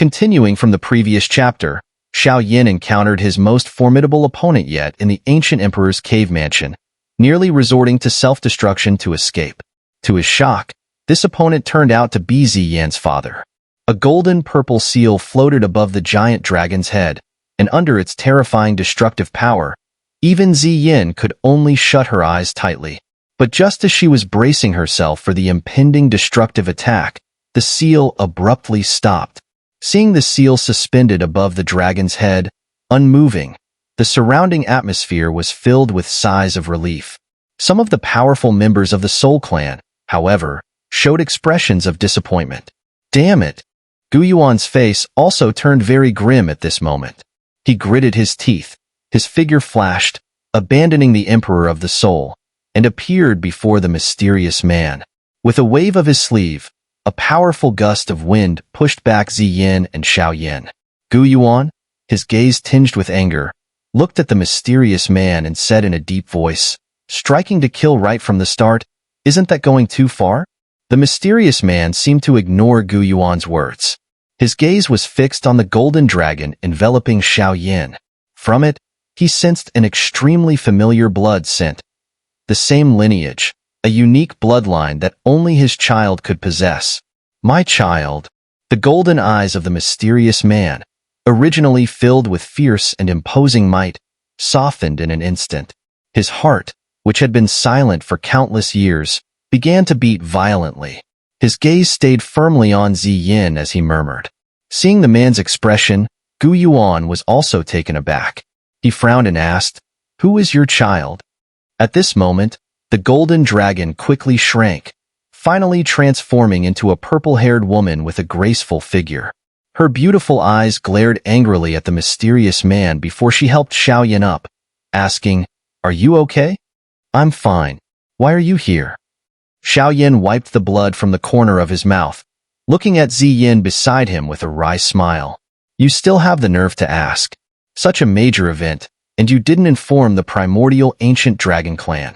Continuing from the previous chapter, Xiao Yan encountered his most formidable opponent yet in the ancient emperor's cave mansion, nearly resorting to self-destruction to escape. To his shock, this opponent turned out to be Ziyan's father. A golden-purple seal floated above the giant dragon's head, and under its terrifying destructive power, even Ziyan could only shut her eyes tightly. But just as she was bracing herself for the impending destructive attack, the seal abruptly stopped. Seeing the seal suspended above the dragon's head, unmoving, the surrounding atmosphere was filled with sighs of relief. Some of the powerful members of the Soul Clan, however, showed expressions of disappointment. Damn it! Gu Yuan's face also turned very grim at this moment. He gritted his teeth, his figure flashed, abandoning the Emperor of the Soul, and appeared before the mysterious man. With a wave of his sleeve, a powerful gust of wind pushed back Ziyan and Xiao Yan. Gu Yuan, his gaze tinged with anger, looked at the mysterious man and said in a deep voice, "Striking to kill right from the start, isn't that going too far?" The mysterious man seemed to ignore Gu Yuan's words. His gaze was fixed on the golden dragon enveloping Xiao Yan. From it, he sensed an extremely familiar blood scent. The same lineage, a unique bloodline that only his child could possess. My child. The golden eyes of the mysterious man, originally filled with fierce and imposing might, softened in an instant. His heart, which had been silent for countless years, began to beat violently. His gaze stayed firmly on Ziyan as he murmured. Seeing the man's expression, Gu Yuan was also taken aback. He frowned and asked, "Who is your child?" At this moment, the golden dragon quickly shrank, finally transforming into a purple-haired woman with a graceful figure. Her beautiful eyes glared angrily at the mysterious man before she helped Xiao Yan up, asking, "Are you okay?" "I'm fine. Why are you here?" Xiao Yan wiped the blood from the corner of his mouth, looking at Ziyan beside him with a wry smile. "You still have the nerve to ask. Such a major event, and you didn't inform the primordial ancient dragon clan."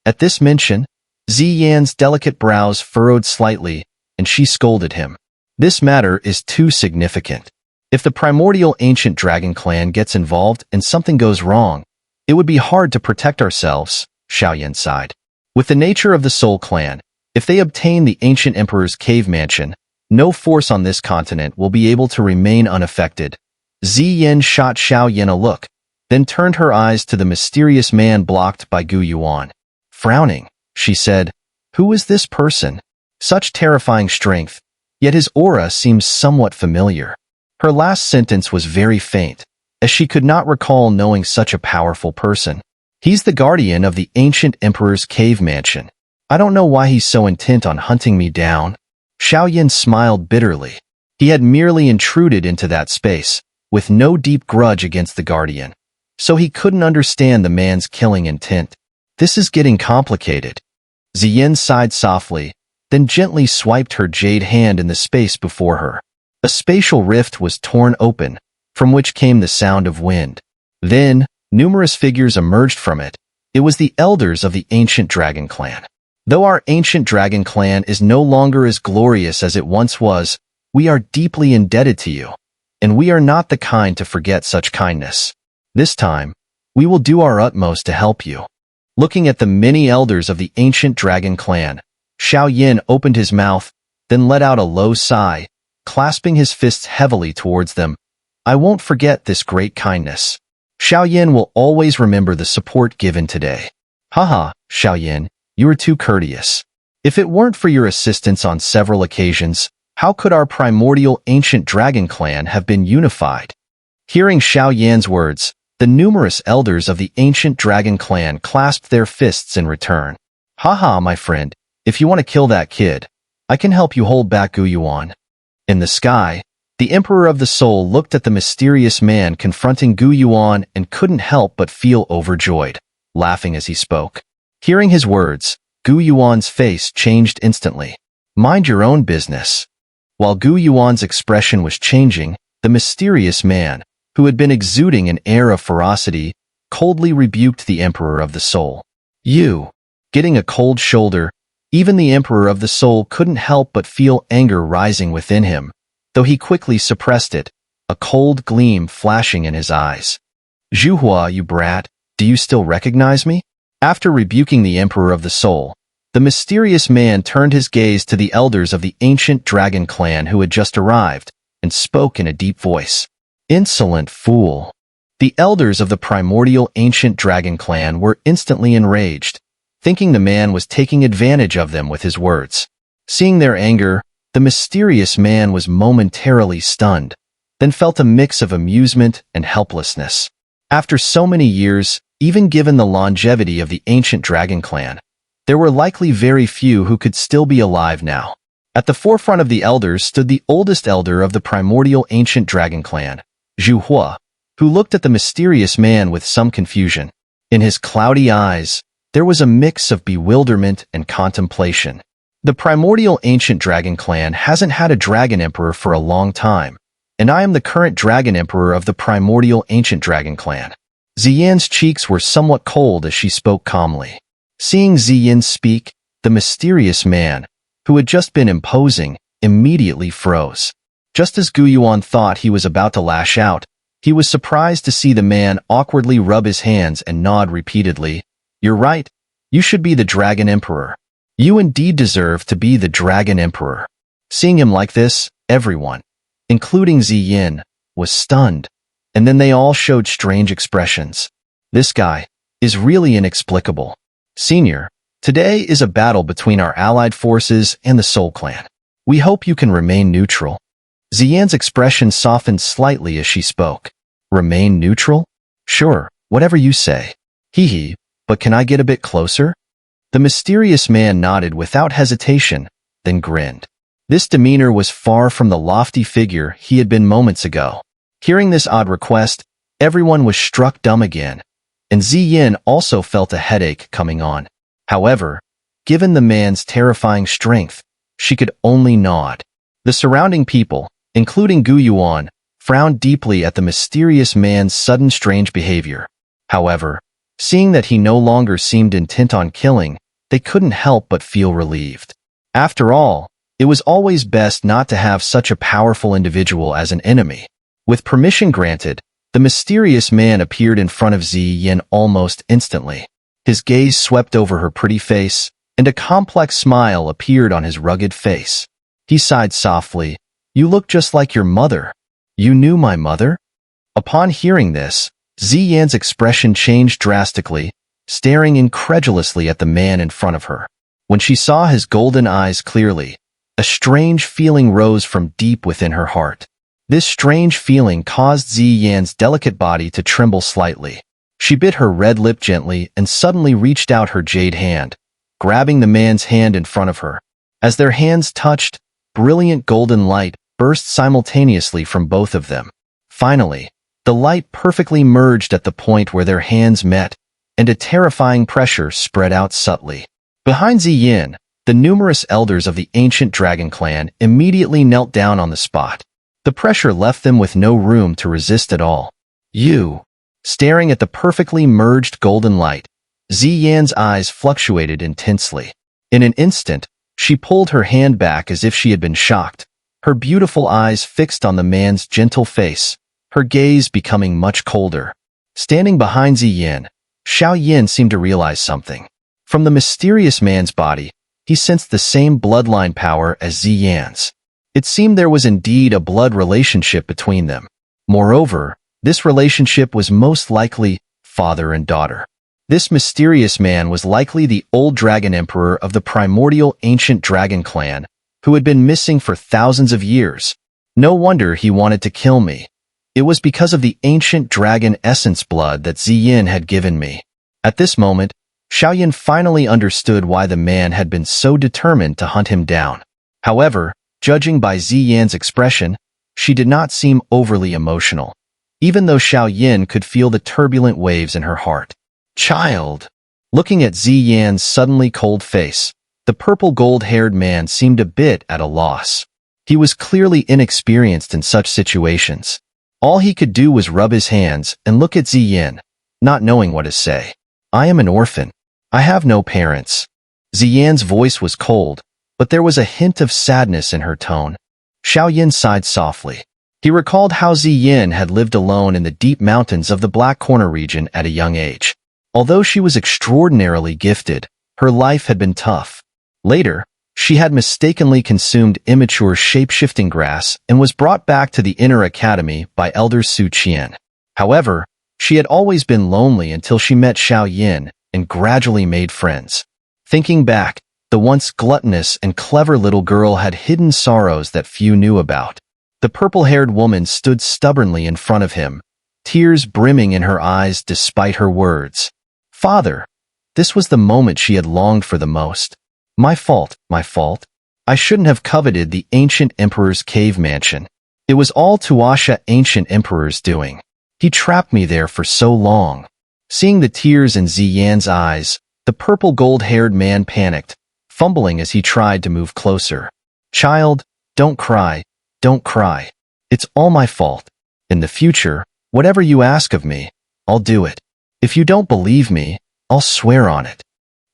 At this mention, Ziyan's delicate brows furrowed slightly, and she scolded him. "This matter is too significant. If the primordial ancient dragon clan gets involved and something goes wrong, it would be hard to protect ourselves," Xiao Yan sighed. "With the nature of the Soul Clan, if they obtain the ancient emperor's cave mansion, no force on this continent will be able to remain unaffected." Ziyan shot Xiao Yan a look, then turned her eyes to the mysterious man blocked by Gu Yuan. Frowning, she said, "Who is this person? Such terrifying strength, yet his aura seems somewhat familiar." Her last sentence was very faint, as she could not recall knowing such a powerful person. "He's the guardian of the ancient emperor's cave mansion. I don't know why he's so intent on hunting me down." Xiao Yan smiled bitterly. He had merely intruded into that space, with no deep grudge against the guardian, so he couldn't understand the man's killing intent. "This is getting complicated." Ziyan sighed softly, then gently swiped her jade hand in the space before her. A spatial rift was torn open, from which came the sound of wind. Then, numerous figures emerged from it. It was the elders of the ancient dragon clan. "Though our ancient dragon clan is no longer as glorious as it once was, we are deeply indebted to you, and we are not the kind to forget such kindness. This time, we will do our utmost to help you." Looking at the many elders of the ancient dragon clan, Xiao Yan opened his mouth, then let out a low sigh, clasping his fists heavily towards them. "I won't forget this great kindness. Xiao Yan will always remember the support given today." "Haha, Xiao Yan, you are too courteous. If it weren't for your assistance on several occasions, how could our primordial ancient dragon clan have been unified?" Hearing Xiao Yan's words, the numerous elders of the ancient dragon clan clasped their fists in return. "Haha, my friend, if you want to kill that kid, I can help you hold back Gu Yuan." In the sky, the Emperor of the Soul looked at the mysterious man confronting Gu Yuan and couldn't help but feel overjoyed, laughing as he spoke. Hearing his words, Gu Yuan's face changed instantly. "Mind your own business." While Gu Yuan's expression was changing, the mysterious man, who had been exuding an air of ferocity, coldly rebuked the Emperor of the Soul. "You." Getting a cold shoulder, even the Emperor of the Soul couldn't help but feel anger rising within him. though he quickly suppressed it, a cold gleam flashing in his eyes. "Zhuhua, you brat, do you still recognize me?" After rebuking the Emperor of the Soul, the mysterious man turned his gaze to the elders of the ancient dragon clan who had just arrived, and spoke in a deep voice. "Insolent fool." The elders of the primordial ancient dragon clan were instantly enraged, thinking the man was taking advantage of them with his words. Seeing their anger, the mysterious man was momentarily stunned, then felt a mix of amusement and helplessness. After so many years, even given the longevity of the ancient dragon clan, there were likely very few who could still be alive now. At the forefront of the elders stood the oldest elder of the primordial ancient dragon clan, Zhuhua, who looked at the mysterious man with some confusion. In his cloudy eyes, there was a mix of bewilderment and contemplation. The primordial ancient dragon clan hasn't had a dragon emperor for a long time, and I am the current dragon emperor of the primordial ancient dragon clan. Ziyan's cheeks were somewhat cold as she spoke calmly. Seeing Ziyan speak, the mysterious man, who had just been imposing, immediately froze. Just as Yuewen thought he was about to lash out, he was surprised to see the man awkwardly rub his hands and nod repeatedly. "You're right. You should be the Dragon Emperor. You indeed deserve to be the Dragon Emperor." Seeing him like this, everyone, including Ziyan, was stunned, and then they all showed strange expressions. This guy is really inexplicable. "Senior, today is a battle between our allied forces and the Soul Clan. We hope you can remain neutral." Ziyan's expression softened slightly as she spoke. "Remain neutral? Sure, whatever you say. Hee, but can I get a bit closer?" The mysterious man nodded without hesitation, then grinned. This demeanor was far from the lofty figure he had been moments ago. Hearing this odd request, everyone was struck dumb again, and Ziyan also felt a headache coming on. However, given the man's terrifying strength, she could only nod. The surrounding people, including Yuewen, frowned deeply at the mysterious man's sudden strange behavior. However, seeing that he no longer seemed intent on killing, they couldn't help but feel relieved. After all, it was always best not to have such a powerful individual as an enemy. With permission granted, the mysterious man appeared in front of Ziyan almost instantly. His gaze swept over her pretty face, and a complex smile appeared on his rugged face. He sighed softly. "You look just like your mother." "You knew my mother?" Upon hearing this, Ziyan's expression changed drastically, staring incredulously at the man in front of her. When she saw his golden eyes clearly, a strange feeling rose from deep within her heart. This strange feeling caused Ziyan's delicate body to tremble slightly. She bit her red lip gently and suddenly reached out her jade hand, grabbing the man's hand in front of her. As their hands touched, brilliant golden light burst simultaneously from both of them. Finally, the light perfectly merged at the point where their hands met, and a terrifying pressure spread out subtly. Behind Ziyan, the numerous elders of the ancient dragon clan immediately knelt down on the spot. The pressure left them with no room to resist at all. Staring at the perfectly merged golden light, Ziyan's eyes fluctuated intensely. In an instant, she pulled her hand back as if she had been shocked, her beautiful eyes fixed on the man's gentle face, her gaze becoming much colder. Standing behind Ziyan, Xiao Yan seemed to realize something. From the mysterious man's body, he sensed the same bloodline power as Ziyan's. It seemed there was indeed a blood relationship between them. Moreover, this relationship was most likely father and daughter. This mysterious man was likely the old dragon emperor of the primordial ancient dragon clan, who had been missing for thousands of years. No wonder he wanted to kill me. It was because of the ancient dragon essence blood that Ziyan had given me. At this moment, Xiao Yan finally understood why the man had been so determined to hunt him down. However, judging by Ziyan's expression, she did not seem overly emotional, even though Xiao Yan could feel the turbulent waves in her heart. "Child." Looking at Ziyan's suddenly cold face, the purple gold-haired man seemed a bit at a loss. He was clearly inexperienced in such situations. All he could do was rub his hands and look at Ziyan, not knowing what to say. "I am an orphan. I have no parents." Ziyan's voice was cold, but there was a hint of sadness in her tone. Xiao Yan sighed softly. He recalled how Ziyin had lived alone in the deep mountains of the Black Corner region at a young age. Although she was extraordinarily gifted, her life had been tough. Later, she had mistakenly consumed immature shape-shifting grass and was brought back to the inner academy by Elder Su Qian. However, she had always been lonely until she met Xiao Yan and gradually made friends. Thinking back, the once gluttonous and clever little girl had hidden sorrows that few knew about. The purple-haired woman stood stubbornly in front of him, tears brimming in her eyes despite her words. Father, this was the moment she had longed for the most. My fault, my fault. I shouldn't have coveted the ancient emperor's cave mansion. It was all Tuasha ancient emperor's doing. He trapped me there for so long. Seeing the tears in Ziyan's eyes, the purple gold-haired man panicked, fumbling as he tried to move closer. Child, don't cry, don't cry. It's all my fault. In the future, whatever you ask of me, I'll do it. If you don't believe me, I'll swear on it.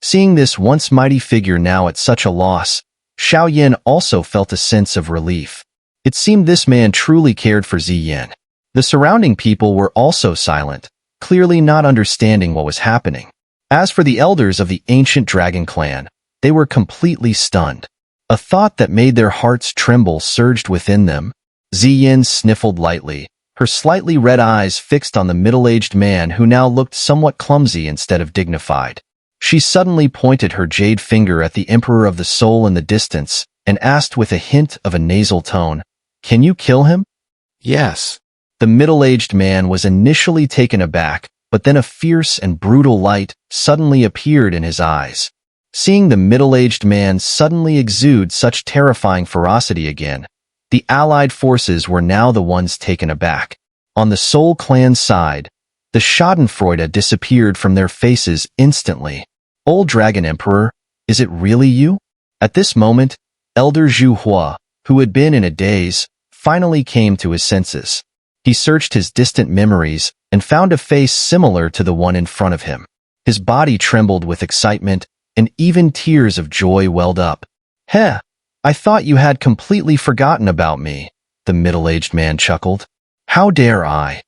Seeing this once mighty figure now at such a loss, Xiao Yan also felt a sense of relief. It seemed this man truly cared for Ziyin. The surrounding people were also silent, clearly not understanding what was happening. As for the elders of the ancient dragon clan, they were completely stunned. A thought that made their hearts tremble surged within them. Ziyin sniffled lightly, her slightly red eyes fixed on the middle-aged man who now looked somewhat clumsy instead of dignified. She suddenly pointed her jade finger at the Emperor of the Soul in the distance and asked with a hint of a nasal tone, "Can you kill him?" Yes. The middle-aged man was initially taken aback, but then a fierce and brutal light suddenly appeared in his eyes. Seeing the middle-aged man suddenly exude such terrifying ferocity again, the allied forces were now the ones taken aback. On the Soul clan's side, the schadenfreude disappeared from their faces instantly. Old Dragon Emperor, is it really you? At this moment, Elder Zhu Hua, who had been in a daze, finally came to his senses. He searched his distant memories and found a face similar to the one in front of him. His body trembled with excitement, and even tears of joy welled up. "Heh, I thought you had completely forgotten about me," the middle-aged man chuckled. "How dare I?"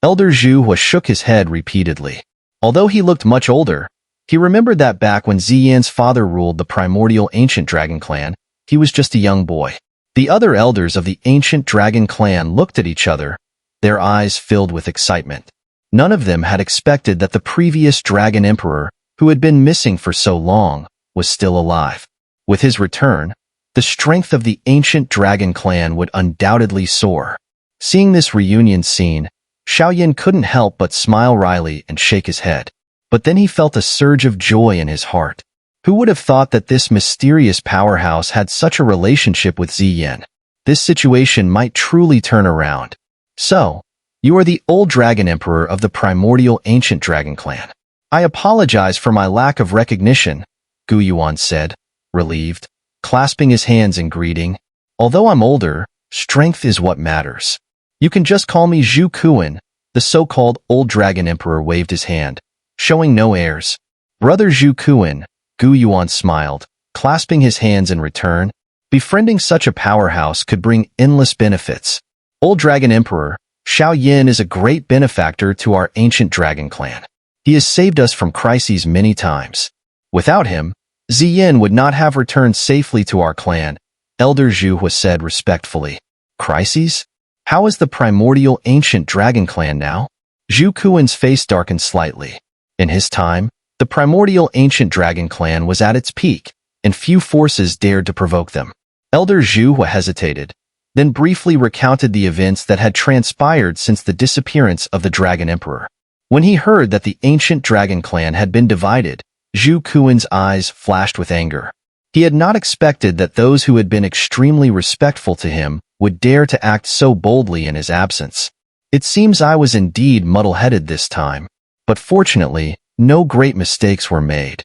Elder Zhu shook his head repeatedly. Although he looked much older, he remembered that back when Ziyan's father ruled the primordial ancient dragon clan, he was just a young boy. The other elders of the ancient dragon clan looked at each other, their eyes filled with excitement. None of them had expected that the previous dragon emperor, who had been missing for so long, was still alive. With his return, the strength of the ancient dragon clan would undoubtedly soar. Seeing this reunion scene, Xiao Yan couldn't help but smile wryly and shake his head. But then he felt a surge of joy in his heart. Who would have thought that this mysterious powerhouse had such a relationship with Ziyin? This situation might truly turn around. "So, you are the old dragon emperor of the primordial ancient dragon clan. I apologize for my lack of recognition," Gu Yuan said, relieved, clasping his hands in greeting. "Although I'm older, strength is what matters. You can just call me Zhu Kuan." The so-called old dragon emperor waved his hand, showing no airs. "Brother Zhu Kuan," Gu Yuan smiled, clasping his hands in return. Befriending such a powerhouse could bring endless benefits. Old Dragon Emperor, Xiao Yan is a great benefactor to our ancient dragon clan. He has saved us from crises many times. Without him, Ziyin would not have returned safely to our clan, Elder Zhu said respectfully. Crises? How is the primordial ancient dragon clan now? Zhu Kuan's face darkened slightly. In his time, the primordial ancient dragon clan was at its peak, and few forces dared to provoke them. Elder Zhu hesitated, then briefly recounted the events that had transpired since the disappearance of the Dragon Emperor. When he heard that the ancient dragon clan had been divided, Zhu Kuan's eyes flashed with anger. He had not expected that those who had been extremely respectful to him would dare to act so boldly in his absence. It seems I was indeed muddle-headed this time, but fortunately, no great mistakes were made.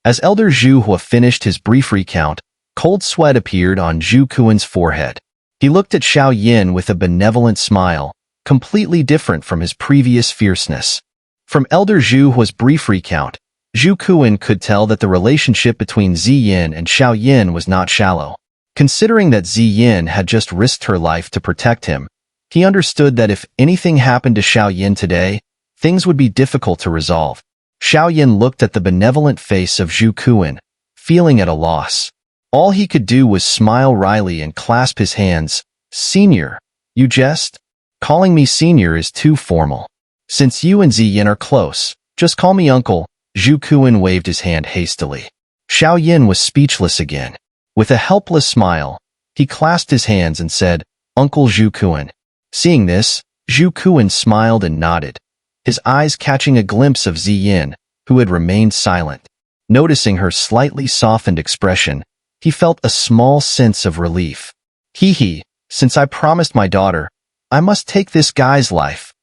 As Elder Zhu finished his brief recount, cold sweat appeared on Zhu Kuan's forehead. He looked at Xiao Yan with a benevolent smile, completely different from his previous fierceness. From Elder Zhu's brief recount, Zhu Kuan could tell that the relationship between Ziyin and Xiao Yan was not shallow. Considering that Ziyin had just risked her life to protect him, he understood that if anything happened to Xiao Yan today, things would be difficult to resolve. Xiao Yan looked at the benevolent face of Zhu Kuan, feeling at a loss. All he could do was smile wryly and clasp his hands. "Senior, you jest? Calling me senior is too formal. Since you and Ziyin are close, just call me uncle." Zhu Kuan waved his hand hastily. Xiao Yan was speechless again. With a helpless smile, he clasped his hands and said, "Uncle Zhu Kuan." Seeing this, Zhu Kuan smiled and nodded, his eyes catching a glimpse of Ziyin, who had remained silent. Noticing her slightly softened expression, he felt a small sense of relief. "Hee, since I promised my daughter, I must take this guy's life."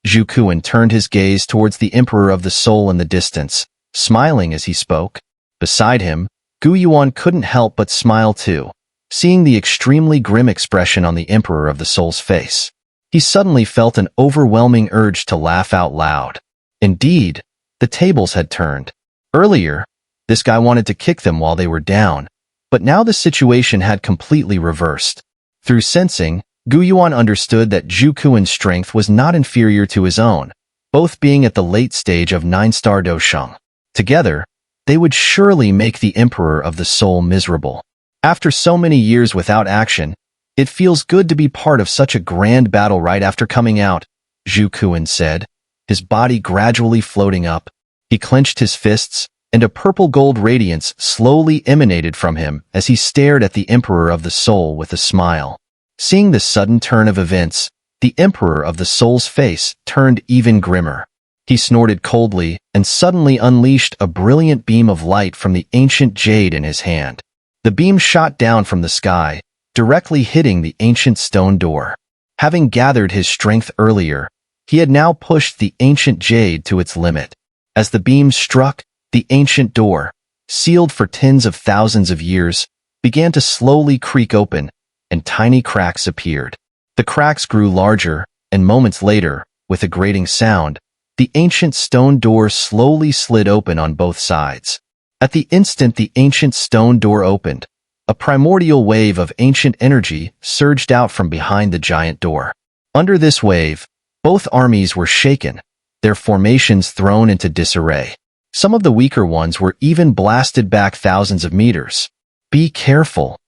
Zhu Kuan turned his gaze towards the Emperor of the Soul in the distance, smiling as he spoke. Beside him, Yuewen couldn't help but smile too, seeing the extremely grim expression on the Emperor of the Soul's face. He suddenly felt an overwhelming urge to laugh out loud. Indeed, the tables had turned. Earlier, this guy wanted to kick them while they were down, but now the situation had completely reversed. Through sensing, Yuewen understood that Zhu Kuan's strength was not inferior to his own, both being at the late stage of 9-star Dosheng. Together, they would surely make the Emperor of the Soul miserable. After so many years without action, it feels good to be part of such a grand battle right after coming out, Zhu Kuan said, his body gradually floating up. He clenched his fists, and a purple-gold radiance slowly emanated from him as he stared at the Emperor of the Soul with a smile. Seeing the sudden turn of events, the Emperor of the Soul's face turned even grimmer. He snorted coldly and suddenly unleashed a brilliant beam of light from the ancient jade in his hand. The beam shot down from the sky, directly hitting the ancient stone door. Having gathered his strength earlier, he had now pushed the ancient jade to its limit. As the beam struck, the ancient door, sealed for tens of thousands of years, began to slowly creak open, and tiny cracks appeared. The cracks grew larger, and moments later, with a grating sound, the ancient stone door slowly slid open on both sides. At the instant the ancient stone door opened, a primordial wave of ancient energy surged out from behind the giant door. Under this wave, both armies were shaken, their formations thrown into disarray. Some of the weaker ones were even blasted back thousands of meters. "Be careful."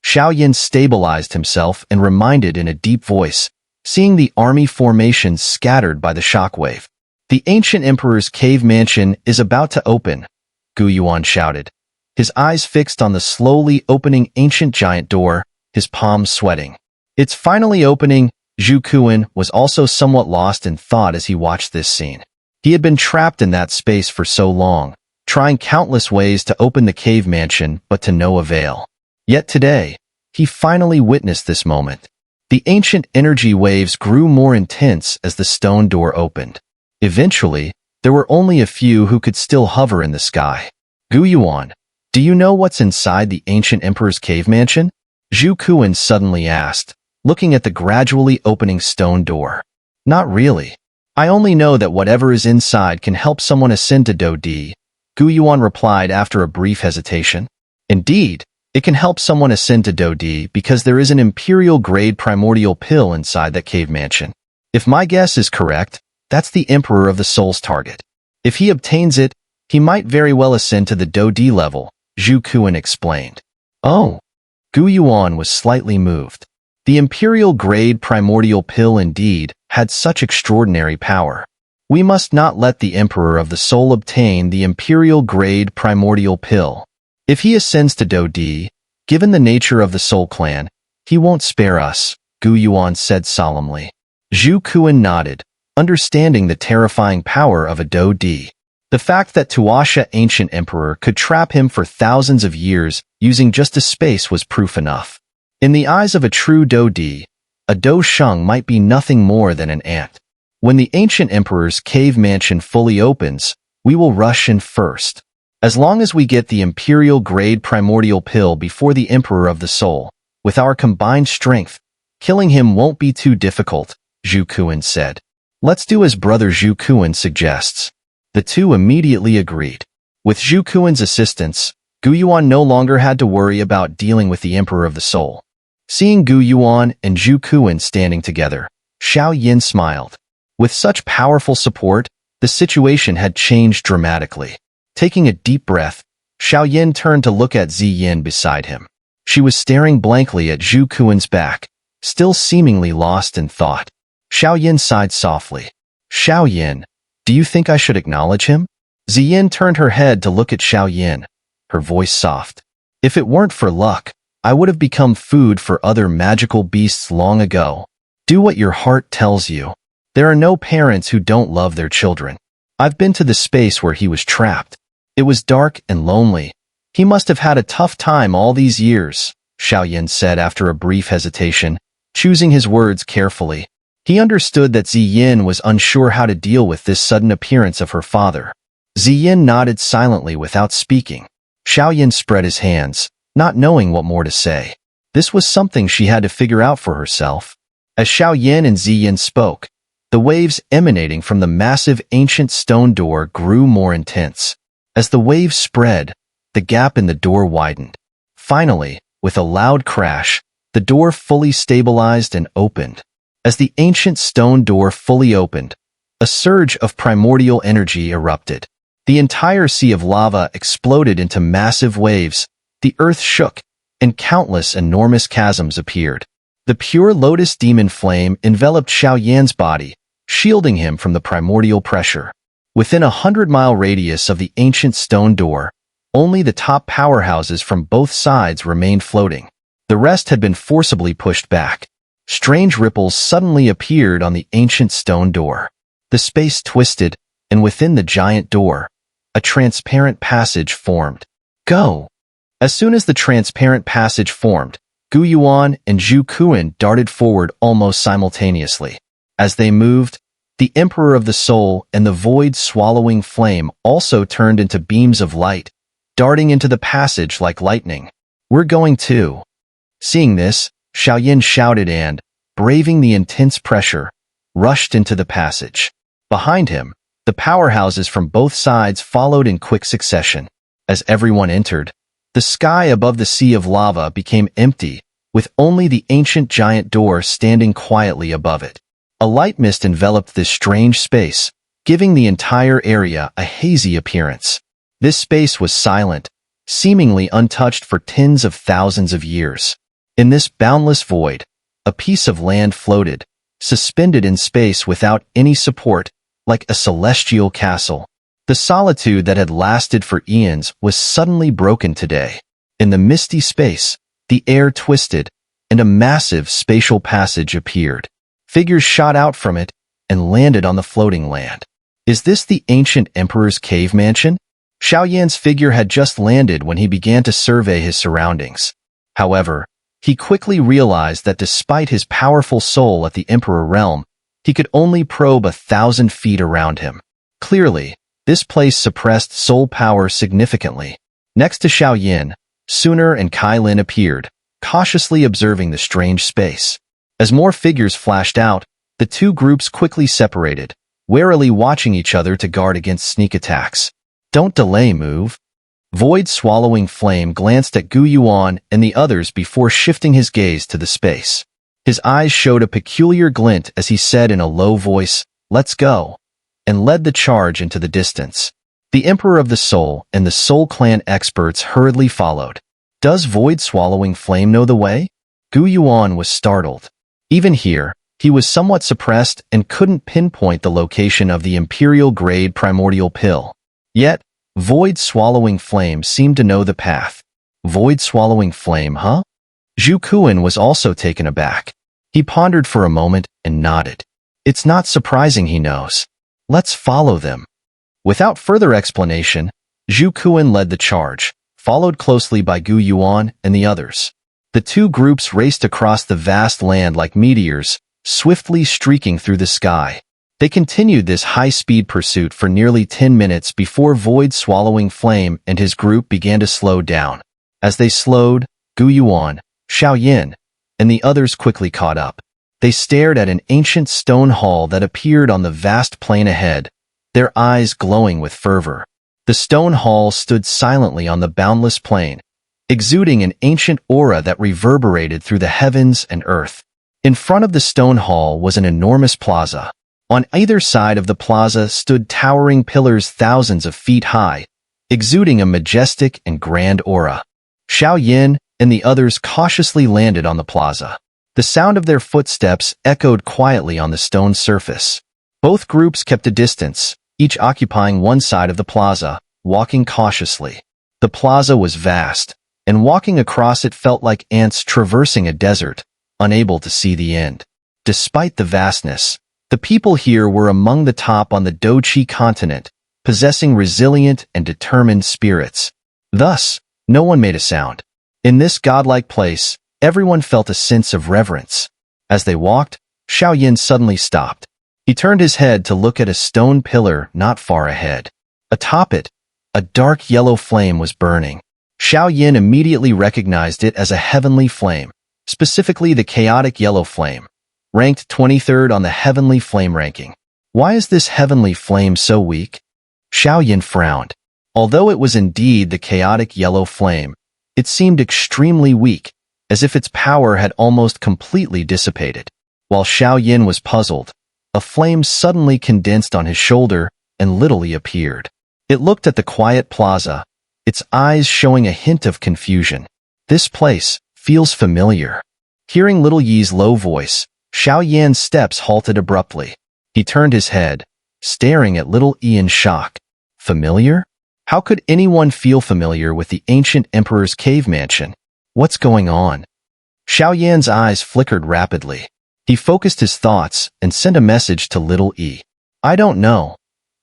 Xiao Yan stabilized himself and reminded in a deep voice, seeing the army formations scattered by the shockwave. "The ancient emperor's cave mansion is about to open," Yuewen shouted, his eyes fixed on the slowly opening ancient giant door, his palms sweating. "It's finally opening." Zhu Kuan was also somewhat lost in thought as he watched this scene. He had been trapped in that space for so long, trying countless ways to open the cave mansion but to no avail. Yet today, he finally witnessed this moment. The ancient energy waves grew more intense as the stone door opened. Eventually, there were only a few who could still hover in the sky. "Yuewen, do you know what's inside the ancient emperor's cave mansion?" Zhu Kuan suddenly asked, looking at the gradually opening stone door. "Not really. I only know that whatever is inside can help someone ascend to Do Di," Yuewen replied after a brief hesitation. "Indeed, it can help someone ascend to Do Di because there is an imperial-grade primordial pill inside that cave mansion. If my guess is correct, that's the Emperor of the Soul's target. If he obtains it, he might very well ascend to the Do Di level," Zhu Kuan explained. "Oh." Yuewen was slightly moved. The imperial-grade primordial pill indeed had such extraordinary power. "We must not let the Emperor of the Soul obtain the imperial-grade primordial pill. If he ascends to Do Di, given the nature of the Soul Clan, he won't spare us," Yuewen said solemnly. Zhu Kuan nodded, understanding the terrifying power of a Do Di. The fact that Tuasha Ancient Emperor could trap him for thousands of years using just a space was proof enough. In the eyes of a true Do Di, a Dosheng might be nothing more than an ant. When the Ancient Emperor's cave mansion fully opens, we will rush in first. As long as we get the imperial-grade primordial pill before the Emperor of the Soul, with our combined strength, killing him won't be too difficult," Zhu Kuan said. "Let's do as Brother Zhu Kuan suggests." The two immediately agreed. With Zhu Kuan's assistance, Gu Yuan no longer had to worry about dealing with the Emperor of the Soul. Seeing Gu Yuan and Zhu Kuan standing together, Xiao Yan smiled. With such powerful support, the situation had changed dramatically. Taking a deep breath, Xiao Yan turned to look at Ziyin beside him. She was staring blankly at Zhu Kuan's back, still seemingly lost in thought. Xiao Yan sighed softly. Xiao Yan, do you think I should acknowledge him? Ziyin turned her head to look at Xiao Yan, her voice soft. If it weren't for luck, I would have become food for other magical beasts long ago. Do what your heart tells you. There are no parents who don't love their children. I've been to the space where he was trapped. It was dark and lonely. He must have had a tough time all these years, Xiao Yan said after a brief hesitation, choosing his words carefully. He understood that Ziyin was unsure how to deal with this sudden appearance of her father. Ziyin nodded silently without speaking. Xiao Yan spread his hands, not knowing what more to say. This was something she had to figure out for herself. As Xiao Yan and Ziyin spoke, the waves emanating from the massive ancient stone door grew more intense. As the waves spread, the gap in the door widened. Finally, with a loud crash, the door fully stabilized and opened. As the ancient stone door fully opened, a surge of primordial energy erupted. The entire sea of lava exploded into massive waves, the earth shook, and countless enormous chasms appeared. The pure lotus demon flame enveloped Xiao Yan's body, shielding him from the primordial pressure. Within a 100-mile radius of the ancient stone door, only the top powerhouses from both sides remained floating. The rest had been forcibly pushed back. Strange ripples suddenly appeared on the ancient stone door. The space twisted, and within the giant door, a transparent passage formed. Go! As soon as the transparent passage formed, Gu Yuan and Zhu Kuan darted forward almost simultaneously. As they moved, the Emperor of the Soul and the void-swallowing flame also turned into beams of light, darting into the passage like lightning. We're going too. Seeing this, Xiao Yan shouted and, braving the intense pressure, rushed into the passage. Behind him, the powerhouses from both sides followed in quick succession. As everyone entered, the sky above the sea of lava became empty, with only the ancient giant door standing quietly above it. A light mist enveloped this strange space, giving the entire area a hazy appearance. This space was silent, seemingly untouched for tens of thousands of years. In this boundless void, a piece of land floated, suspended in space without any support, like a celestial castle. The solitude that had lasted for eons was suddenly broken today. In the misty space, the air twisted, and a massive spatial passage appeared. Figures shot out from it and landed on the floating land. Is this the ancient emperor's cave mansion? Xiao Yan's figure had just landed when he began to survey his surroundings. However, he quickly realized that despite his powerful soul at the emperor realm, he could only probe 1,000 feet around him. Clearly, this place suppressed soul power significantly. Next to Xiao Yan, Suner and Kai Lin appeared, cautiously observing the strange space. As more figures flashed out, the two groups quickly separated, warily watching each other to guard against sneak attacks. Don't delay, move. Void-swallowing flame glanced at Gu Yuan and the others before shifting his gaze to the space. His eyes showed a peculiar glint as he said in a low voice, "Let's go," and led the charge into the distance. The Emperor of the Soul and the Soul Clan experts hurriedly followed. Does Void-swallowing flame know the way? Gu Yuan was startled. Even here, he was somewhat suppressed and couldn't pinpoint the location of the Imperial-grade primordial pill. Yet, Void-swallowing flame seemed to know the path. Void-swallowing flame, huh? Zhu Kuan was also taken aback. He pondered for a moment and nodded. It's not surprising he knows. Let's follow them. Without further explanation, Zhu Kuan led the charge, followed closely by Gu Yuan and the others. The two groups raced across the vast land like meteors, swiftly streaking through the sky. They continued this high-speed pursuit for nearly 10 minutes before Void-swallowing flame and his group began to slow down. As they slowed, Gu Yuan, Xiao Yan, and the others quickly caught up. They stared at an ancient stone hall that appeared on the vast plain ahead, their eyes glowing with fervor. The stone hall stood silently on the boundless plain, exuding an ancient aura that reverberated through the heavens and earth. In front of the stone hall was an enormous plaza. On either side of the plaza stood towering pillars thousands of feet high, exuding a majestic and grand aura. Xiao Yan and the others cautiously landed on the plaza. The sound of their footsteps echoed quietly on the stone surface. Both groups kept a distance, each occupying one side of the plaza, walking cautiously. The plaza was vast, and walking across it felt like ants traversing a desert, unable to see the end. Despite the vastness, the people here were among the top on the Doqi continent, possessing resilient and determined spirits. Thus, no one made a sound. In this godlike place, everyone felt a sense of reverence. As they walked, Xiao Yan suddenly stopped. He turned his head to look at a stone pillar not far ahead. Atop it, a dark yellow flame was burning. Xiao Yan immediately recognized it as a heavenly flame, specifically the chaotic yellow flame, ranked 23rd on the heavenly flame ranking. Why is this heavenly flame so weak? Xiao Yan frowned. Although it was indeed the chaotic yellow flame, it seemed extremely weak, as if its power had almost completely dissipated. While Xiao Yan was puzzled, a flame suddenly condensed on his shoulder and Little Yi appeared. It looked at the quiet plaza, its eyes showing a hint of confusion. This place feels familiar. Hearing Little Yi's low voice, Xiao Yan's steps halted abruptly. He turned his head, staring at Little Yi in shock. Familiar? How could anyone feel familiar with the ancient emperor's cave mansion? What's going on? Xiao Yan's eyes flickered rapidly. He focused his thoughts and sent a message to Little Yi. I don't know.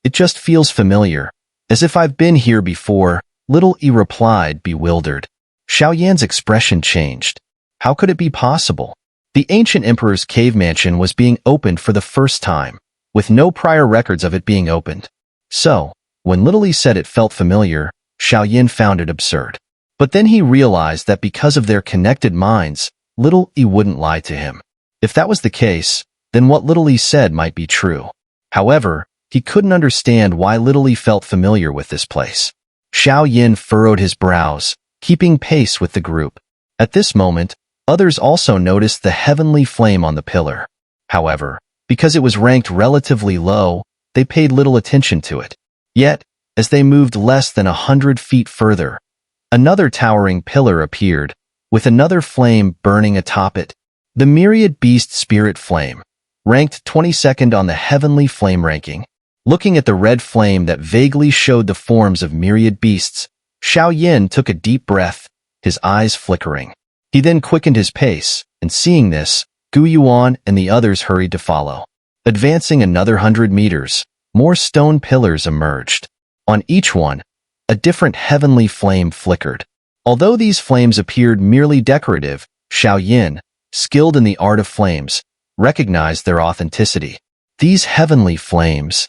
It just feels familiar, as if I've been here before, Little Yi replied, bewildered. Xiao Yan's expression changed. How could it be possible? The ancient emperor's cave mansion was being opened for the first time, with no prior records of it being opened. So, when Little Yi said it felt familiar, Xiao Yan found it absurd. But then he realized that because of their connected minds, Little Yi wouldn't lie to him. If that was the case, then what Little Yi said might be true. However, he couldn't understand why Little Yi felt familiar with this place. Xiao Yan furrowed his brows, keeping pace with the group. At this moment, others also noticed the heavenly flame on the pillar. However, because it was ranked relatively low, they paid little attention to it. Yet, as they moved less than 100 feet further, another towering pillar appeared, with another flame burning atop it. The myriad beast spirit flame, ranked 22nd on the heavenly flame ranking. Looking at the red flame that vaguely showed the forms of myriad beasts, Xiao Yan took a deep breath, his eyes flickering. He then quickened his pace, and seeing this, Yuewen and the others hurried to follow. Advancing another 100 meters, more stone pillars emerged. On each one, a different heavenly flame flickered. Although these flames appeared merely decorative, Xiao Yan, skilled in the art of flames, recognized their authenticity. These heavenly flames.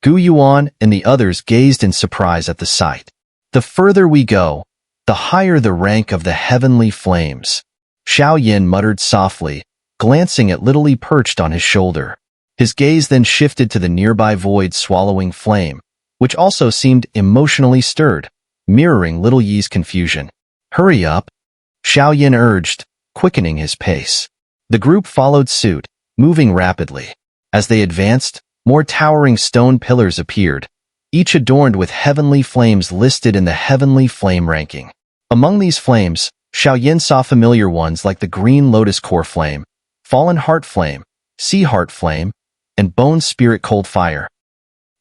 Yuewen and the others gazed in surprise at the sight. The further we go, the higher the rank of the heavenly flames. Xiao Yan muttered softly, glancing at Little Yi perched on his shoulder. His gaze then shifted to the nearby void-swallowing flame, which also seemed emotionally stirred, mirroring Little Yi's confusion. Hurry up, Xiao Yan urged, quickening his pace. The group followed suit, moving rapidly. As they advanced, more towering stone pillars appeared, each adorned with heavenly flames listed in the heavenly flame ranking. Among these flames, Xiao Yan saw familiar ones like the green lotus core flame, fallen heart flame, sea heart flame, and bone spirit cold fire.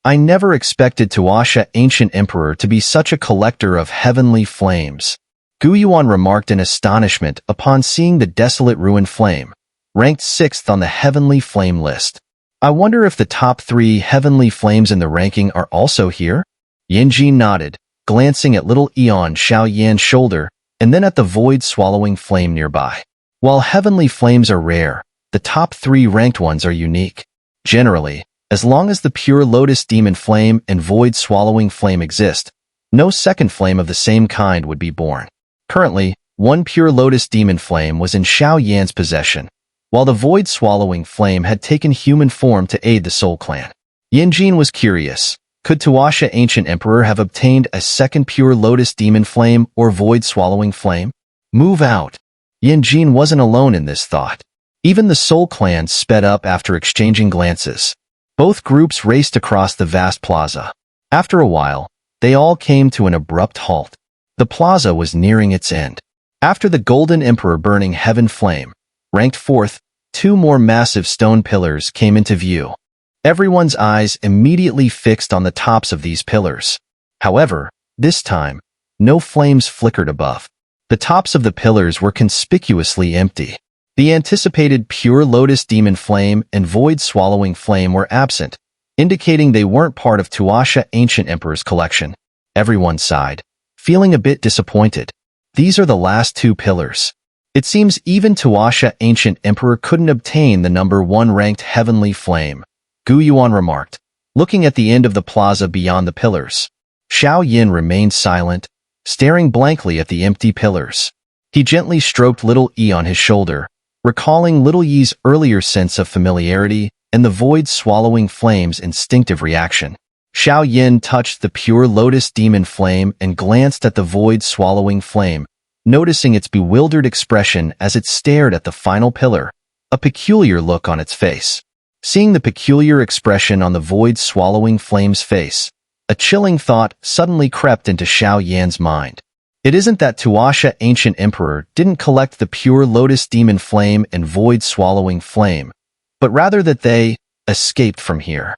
I never expected Tuasha Ancient Emperor to be such a collector of heavenly flames. Yuewen remarked in astonishment upon seeing the desolate ruin flame, ranked 6th on the heavenly flame list. I wonder if the top 3 heavenly flames in the ranking are also here? Yanjin nodded, glancing at Little Yi on Xiao Yan's shoulder, and then at the void-swallowing flame nearby. While heavenly flames are rare, the top 3 ranked ones are unique. Generally, as long as the pure lotus demon flame and void-swallowing flame exist, no second flame of the same kind would be born. Currently, one pure lotus demon flame was in Xiao Yan's possession, while the void-swallowing flame had taken human form to aid the Soul Clan. Yanjin was curious, Could Tuasha Ancient Emperor have obtained a second pure lotus demon flame or void-swallowing flame? Move out. Yin Jin wasn't alone in this thought. Even the Soul Clan sped up after exchanging glances. Both groups raced across the vast plaza. After a while, they all came to an abrupt halt. The plaza was nearing its end. After the Golden Emperor burning Heaven Flame, ranked fourth, two more massive stone pillars came into view. Everyone's eyes immediately fixed on the tops of these pillars. However, this time, no flames flickered above. The tops of the pillars were conspicuously empty. The anticipated pure lotus demon flame and void-swallowing flame were absent, indicating they weren't part of Tuasha Ancient Emperor's collection. Everyone sighed, feeling a bit disappointed. These are the last two pillars. It seems even Tuasha Ancient Emperor couldn't obtain the number 1 ranked heavenly flame, Gu Yuan remarked, looking at the end of the plaza beyond the pillars. Xiao Yan remained silent, staring blankly at the empty pillars. He gently stroked Little Yi on his shoulder, recalling Little Yi's earlier sense of familiarity and the void-swallowing flame's instinctive reaction. Xiao Yan touched the pure lotus demon flame and glanced at the void-swallowing flame, noticing its bewildered expression as it stared at the final pillar, a peculiar look on its face. Seeing the peculiar expression on the void-swallowing flame's face, a chilling thought suddenly crept into Xiao Yan's mind. It isn't that Tuasha Ancient Emperor didn't collect the pure lotus demon flame and void-swallowing flame, but rather that they escaped from here.